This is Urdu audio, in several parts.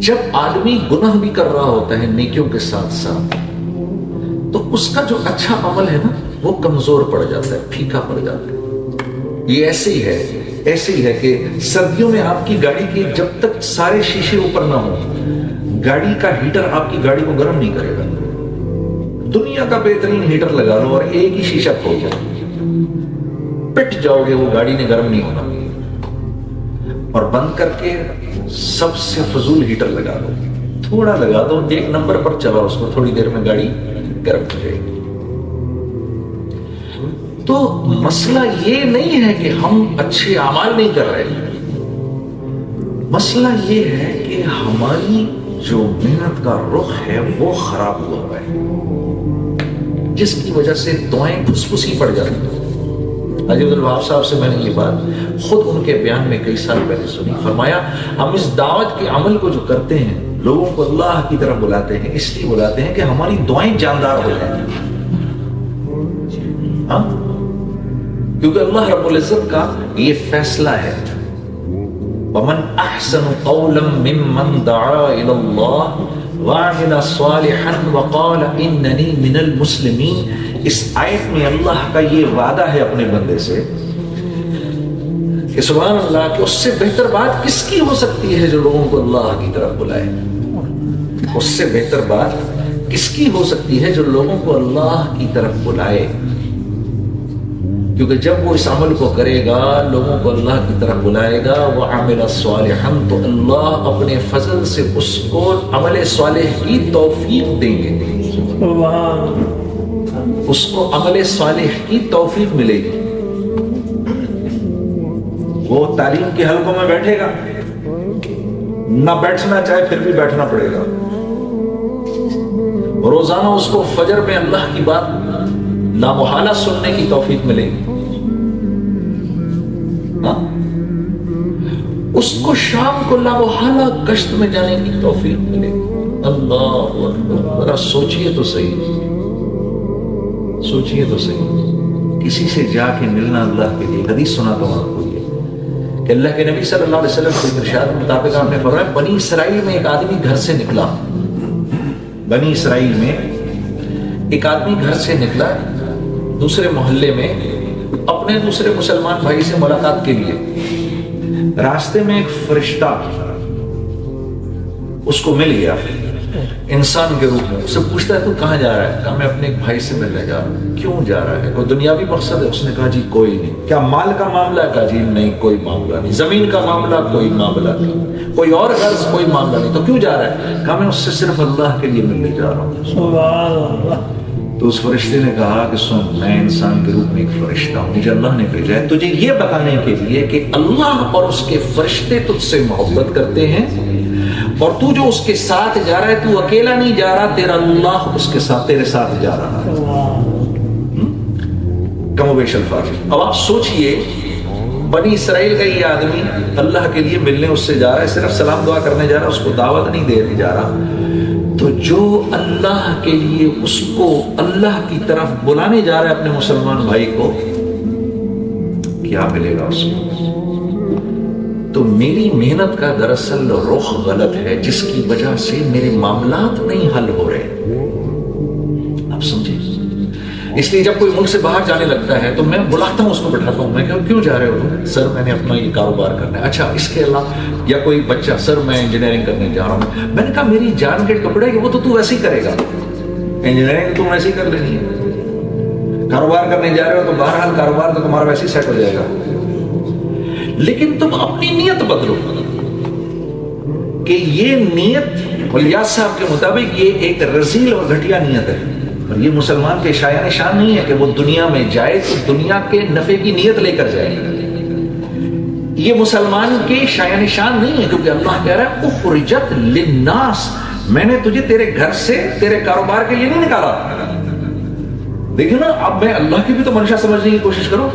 جب آدمی گناہ بھی کر رہا ہوتا ہے نیکیوں کے ساتھ ساتھ، تو اس کا جو اچھا عمل ہے نا وہ کمزور پڑ جاتا ہے، پھیکا پڑ جاتا ہے۔ یہ ایسے ہی ہے کہ سردیوں میں آپ کی گاڑی کے جب تک سارے شیشے اوپر نہ ہو، گاڑی کا ہیٹر آپ کی گاڑی کو گرم نہیں کرے گا۔ دنیا کا بہترین ہیٹر لگا لو اور ایک ہی شیشہ کھول جائے، پٹ جاؤ گے، وہ گاڑی نے گرم نہیں ہونا۔ اور بند کر کے سب سے فضول ہیٹر لگا دو، تھوڑا لگا دو، 1 نمبر پر چلا اس کو، تھوڑی دیر میں گاڑی گرم ہو جائے گی۔ تو مسئلہ یہ نہیں ہے کہ ہم اچھے اعمال نہیں کر رہے، مسئلہ یہ ہے کہ ہماری جو محنت کا رخ ہے وہ خراب ہوا ہے، جس کی وجہ سے دعائیں پھسپھسی پڑ جاتی ہیں۔ عجیب الوہاب صاحب سے میں نے یہ بات خود ان کے بیان میں کئی سال پہلے سنی۔ فرمایا ہم اس دعوت کے عمل کو جو کرتے ہیں، لوگوں کو اللہ کی طرف بلاتے ہیں، اس لیے بلاتے ہیں کہ ہماری دعائیں جاندار ہو جائیں، ہاں، کیونکہ اللہ رب العزت کا یہ فیصلہ ہے، وَمَنْ أَحْسَنُ قَوْلًا مِّمَّنْ دَعَا إِلَى اللَّهِ وَعَمِلَ صَالِحًا وَقَالَ إِنَّنِي مِنَ الْمُسْلِمِينَ۔ اس آیت میں اللہ کا یہ وعدہ ہے اپنے بندے سے کہ سبحان اللہ، کہ اس سے بہتر بات کس کی ہو سکتی ہے جو لوگوں کو اللہ کی طرف بلائے؟ اس سے بہتر بات کس کی ہو سکتی ہے جو لوگوں کو اللہ کی طرف بلائے؟ کیونکہ جب وہ اس عمل کو کرے گا، لوگوں کو اللہ کی طرف بلائے گا، وَعَمِلَ صَالِحًا، تو اللہ اپنے فضل سے اس کو عمل صالح کی توفیق دیں گے، اس کو عمل صالح کی توفیق ملے گی۔ وہ تعلیم کے حلقوں میں بیٹھے گا، نہ بیٹھنا چاہے پھر بھی بیٹھنا پڑے گا، روزانہ اس کو فجر میں اللہ کی بات لامحالہ سننے کی توفیق ملے گی، ہاں؟ اس کو شام کو لامحالہ گشت میں جانے کی توفیق ملے گی۔ اللہ اکبر، ذرا سوچئے تو صحیح، سوچئے تو صحیح، کسی سے جا کے ملنا اللہ کے لیے۔ حدیث سناتا ہوں آپ کو یہ کہ اللہ کے نبی صلی اللہ علیہ وسلم کے ارشاد کے مطابق آپ نے فرمایا، بنی اسرائیل میں ایک آدمی گھر سے نکلا، بنی اسرائیل میں ایک آدمی گھر سے نکلا دوسرے محلے میں اپنے دوسرے مسلمان بھائی سے ملاقات کے لیے۔ راستے میں ایک فرشتہ اس کو مل گیا انسان کے روپ میں، اسے پوچھتا ہے تو کہاں جا رہا ہے؟ کہا میں اپنے ایک بھائی سے ملنے جا رہا ہوں۔ کیوں جا رہا ہے؟ کوئی دنیاوی مقصد ہے؟ اس نے کہا جی کوئی نہیں۔ کیا مال کا معاملہ ہے؟ کہا جی نہیں کوئی معاملہ نہیں۔ زمین کا معاملہ؟ کوئی معاملہ نہیں۔ کوئی اور غرض؟ کوئی معاملہ نہیں۔ تو کیوں جا رہا ہے؟ کہا میں اس سے صرف اللہ کے لیے ملنے جا رہا ہوں۔ سبحان اللہ۔ تو اس فرشتے نے کہا کہ سن، میں انسان کے روپ میں ایک فرشتہ ہوں، مجھے اللہ نے بھیجا ہے تجھے یہ بتانے کے لیے کہ اللہ اور اس کے فرشتے تجھ سے محبت کرتے ہیں، اور تو جو اس کے ساتھ جا رہا ہے تو اکیلا نہیں جا رہا، تیرا اللہ اس کے ساتھ تیرے ساتھ جا رہا ہے۔ کم و بیش الفاظ۔ اب آپ سوچئے، بنی اسرائیل کا یہ آدمی اللہ کے لیے ملنے اس سے جا رہا ہے، صرف سلام دعا کرنے جا رہا ہے، اس کو دعوت نہیں دینے جا رہا، تو جو اللہ کے لیے اس کو اللہ کی طرف بلانے جا رہا ہے اپنے مسلمان بھائی کو، کیا ملے گا اس کو؟ تو میری محنت کا دراصل رخ غلط ہے، جس کی وجہ سے میرے معاملات نہیں حل ہو رہے۔ آپ سمجھیں؟ اس لیے جب کوئی ملک سے باہر جانے لگتا ہے تو میں بلاتا ہوں، اس کو بٹھاتا ہوں، میں کہوں کیوں جا رہے ہو تم؟ سر میں نے اپنا یہ کاروبار کرنا ہے۔ اچھا اس کے علاوہ، یا کوئی بچہ، سر میں انجینئرنگ کرنے جا رہا ہوں۔ میں نے کہا میری جان کے کپڑے وہ تو ویسے ہی کرے گا، انجینئرنگ تم ویسے ہی کر لینی ہے، کاروبار کرنے جا رہے ہو تو بہرحال کاروبار تو تمہارا ویسے ہی سیٹ ہو جائے گا، لیکن تم اپنی نیت بدلو کہ یہ نیت الیاس صاحب کے مطابق یہ ایک رذیل اور گھٹیا نیت ہے، اور یہ مسلمان کے شایان شان نہیں ہے کہ وہ دنیا میں جائے تو دنیا کے نفع کی نیت لے کر جائے۔ یہ مسلمان کے شایان شان نہیں ہے، کیونکہ اللہ کہہ رہا ہے اخرجت للناس، میں نے تجھے تیرے گھر سے تیرے کاروبار کے لیے نہیں نکالا۔ دیکھیں نا، اب میں اللہ کی بھی تو منشا سمجھنے کی کوشش کرو،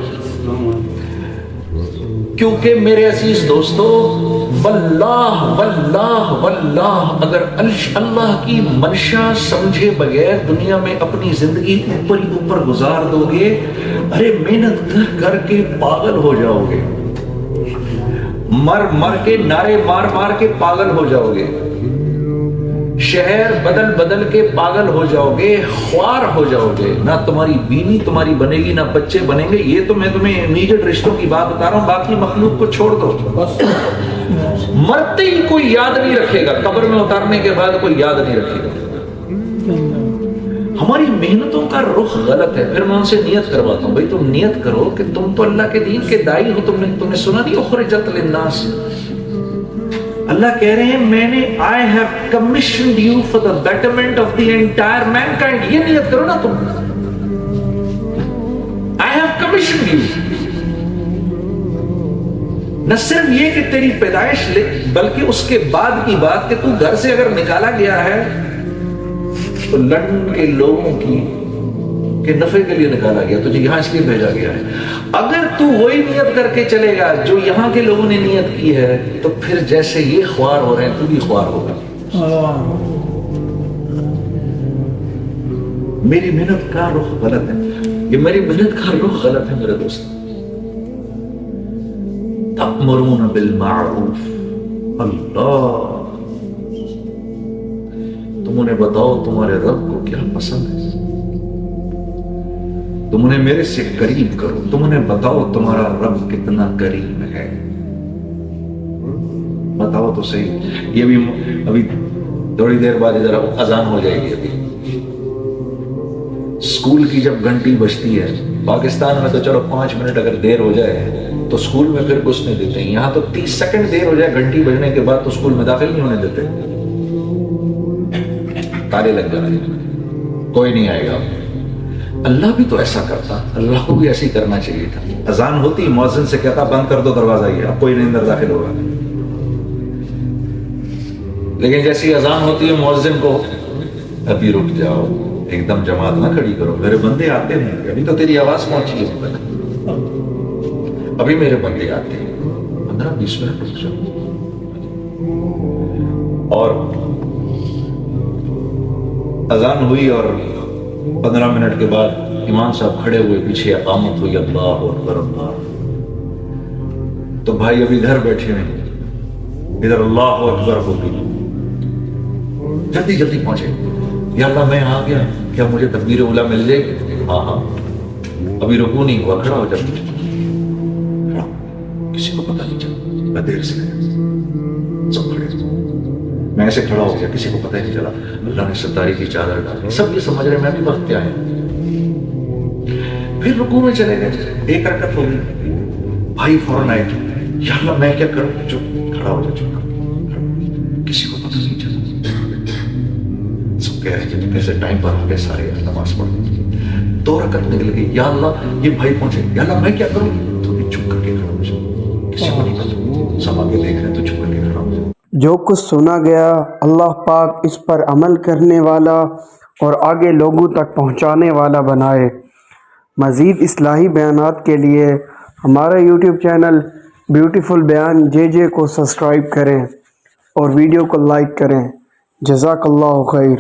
کیونکہ میرے عزیز دوستو، واللہ واللہ واللہ، اگر اللہ کی منشا سمجھے بغیر دنیا میں اپنی زندگی اوپر ہی اوپر گزار دو گے، ارے محنت کر کر کے پاگل ہو جاؤ گے، مر مر کے نعرے مار مار کے پاگل ہو جاؤ گے۔ شہر بدل بدل کے پاگل ہو جاؤ گے، خوار ہو جاؤ گے، نہ تمہاری بیوی تمہاری بنے گی نہ بچے بنیں گے. یہ تو میں تمہیں امیجیٹ رشتوں کی بات بتا رہا ہوں، باقی مخلوق کو چھوڑ دو. مرتے ہی کوئی یاد نہیں رکھے گا، قبر میں اتارنے کے بعد کوئی یاد نہیں رکھے گا. ہماری محنتوں کا رخ غلط ہے. پھر میں ان سے نیت کرواتا ہوں، بھائی تم نیت کرو کہ تم تو اللہ کے دین کے داعی ہو. تم نے سنا نہیں اخرجت للناس، اللہ کہہ رہے ہیں میں نے I have commissioned you for the betterment of the entire mankind. یہ نیت کرو نا تم، I have commissioned you. نہ صرف یہ کہ تیری پیدائش بلکہ اس کے بعد کی بات کہ تو گھر سے اگر نکالا گیا ہے تو لندن کے لوگوں کے نفع کے لیے نکالا گیا، تجھے یہاں اس لیے بھیجا گیا ہے. اگر تو وہی نیت کر کے چلے گا جو یہاں کے لوگوں نے نیت کی ہے تو پھر جیسے یہ خوار ہو رہے ہیں تو بھی خوار ہوگا. میری محنت کا رخ غلط ہے، یہ میری محنت کا رخ غلط ہے میرے دوست. تأمرون بالمعروف، اللہ تم انہیں بتاؤ تمہارے رب کو کیا پسند ہے، تم انہیں میرے سے قریب کرو، تم انہیں بتاؤ تمہارا رب کتنا کریم ہے. بتاؤ تو صحیح. یہ بھی ابھی تھوڑی دیر بعد ادھر اذان ہو جائے گی. ابھی اسکول کی جب گھنٹی بجتی ہے پاکستان میں تو چلو 5 منٹ اگر دیر ہو جائے تو اسکول میں پھر کچھ نہیں دیتے. یہاں تو 30 سیکنڈ دیر ہو جائے گھنٹی بجنے کے بعد تو اسکول میں داخل نہیں ہونے دیتے، تالے لگ جاتے ہیں، کوئی نہیں آئے گا. اللہ بھی تو ایسا کرتا، اللہ کو بھی ایسے ہی کرنا چاہیے تھا. اذان ہوتی مؤذن سے کہتا بند کر دو دروازہ، یہ اب کوئی نہیں اندر داخل ہوگا. لیکن جیسی اذان ہوتی ہے مؤذن کو ابھی رک جاؤ، ایک دم جماعت نہ کھڑی کرو، میرے بندے آتے ہیں، ابھی تو تیری آواز پہنچی ہے، ابھی میرے بندے آتے ہیں، 15-20 منٹ رک جاؤ. اور اذان ہوئی اور 15 منٹ کے بعد امام صاحب کھڑے ہوئے، پیچھے اقامت ہوئی، اللہ اکبر اللہ. تو بھائی ابھی گھر بیٹھے ہیں، ادھر اللہ اکبر ہوگی، جلدی جلدی پہنچے. یا اللہ میں آ گیا، کیا مجھے تکبیر اولیٰ مل جائے گی؟ ہاں ہاں. ابھی رکوع نہیں ہوا، کھڑا ہو جا. کسی کو پتہ نہیں چلا، میں دیر سے سب کھڑے، میں ایسے کھڑا ہو گیا، کسی کو پتہ ہی نہیں چلا. اللہ نے ستاری کی چادر ڈالی، سب یہ سمجھ رہے میں بھی وقت کیا ہے. پھر رکوع میں چلے گئے، 1 رکعت ہو گئی. بھائی فوراً آئے، یا اللہ میں کیا کروں؟ چپ کھڑا ہو جا، چپ. کسی کو پتہ نہیں چلا. سب کہہ رہے ہیں کیسے ٹائم پر ہو گئے سارے، نماز پڑھ 2 رکعت نکل گئی. یا اللہ یہ بھائی پہنچے، یا اللہ میں کیا کروں؟ تو بھی چپ کر کے کھڑا ہو جا، کسی کو نہیں پتہ، سب آگے دیکھ رہے ہیں تو چپ کر کے کھڑا ہو جا. جو کچھ سنا گیا اللہ پاک اس پر عمل کرنے والا اور آگے لوگوں تک پہنچانے والا بنائے. مزید اصلاحی بیانات کے لیے ہمارا یوٹیوب چینل بیوٹیفل بیان JJ کو سبسکرائب کریں اور ویڈیو کو لائک کریں. جزاک اللہ خیر.